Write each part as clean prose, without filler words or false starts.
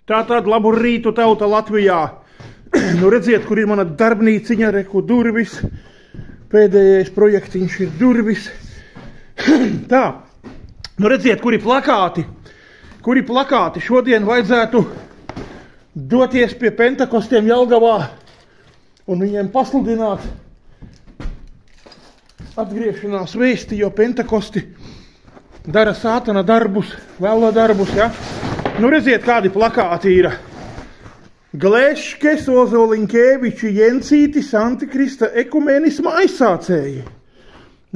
Tātad labu rītu tauta Latvijā. Nu redziet, kur ir mana darbnīciņa, reku durvis. Pēdējais projektiņš ir durvis. Tā, nu redziet, kuri plakāti. Kuri plakāti šodien vajadzētu doties pie Pentekostiem Jelgavā un viņiem pasludināt atgriešanās vēsti, jo Pentekosti dara sātana darbus, vēlo darbus, ja? Nu redziet, kādi plakāti ir. Gleškes, Ozoliņkeviči, Jencītis, Antikrista ekumenisma aizsācēji.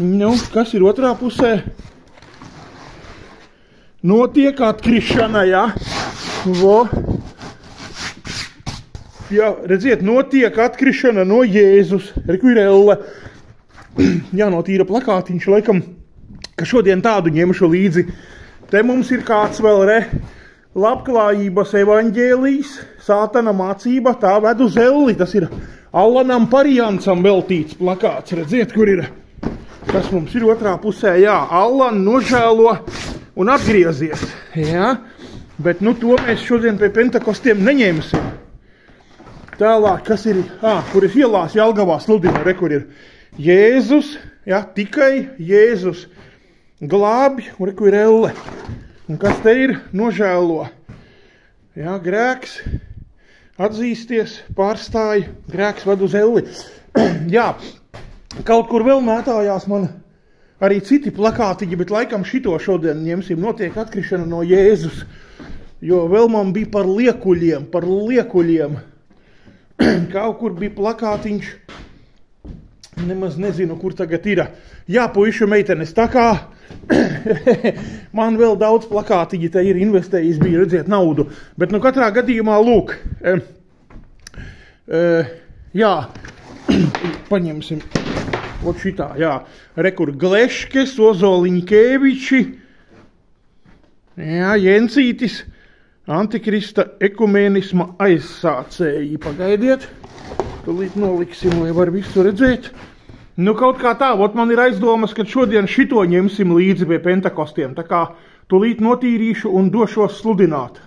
Nu, kas ir otrā pusē? Notiek atkrišana, ja? Vo. Jā, redziet, notiek atkrišana no Jēzus. Reku ir elle. Jānotīra plakātiņš, laikam, ka šodien tādu ņemšu līdzi. Te mums ir kāds vēl labklājības evaņģēlijs, sātana mācība, tā ved uz elli. Tas ir Allanam Parijansam veltīts plakāts. Redziet, kur ir. Kas mums ir otrā pusē? Jā, Allan nožēlo un atgriezies. Jā, bet nu to mēs šodien pie Pentekostiem neņemsim. Tālāk, kas ir, kur ir ielās Jelgavā sludina, kur ir Jēzus, jā, tikai Jēzus glābj, un kur ir elle. Un kas te ir? Nožēlo. Jā, grēks, atzīsties, pārstāj, grēks ved uz elli. Jā, kaut kur vēl mētājās man arī citi plakātiņi, bet laikam šito šodien ņemsim. Notiek atkrišana no Jēzus, jo vēl man bija par liekuļiem. Kaut kur bija plakātiņš, nemaz nezinu, kur tagad ir. Jā, puišu meitenes, tā kā man vēl daudz plakātiņi te ir investējis, bija redzēt naudu. Bet nu katrā gadījumā, lūk, jā, paņemsim, ot šitā, jā, rekur Gleškes, Ozoliņkeviči, jā, Jencītis, Antikrista ekumenisma aizsācēji. Pagaidiet, tūlīt noliksim, lai var visu redzēt. Nu, kaut kā tā, ot man ir aizdomas, ka šodien šito ņemsim līdzi pie Pentekostiem. Tā kā tūlīt notīrīšu un došos sludināt.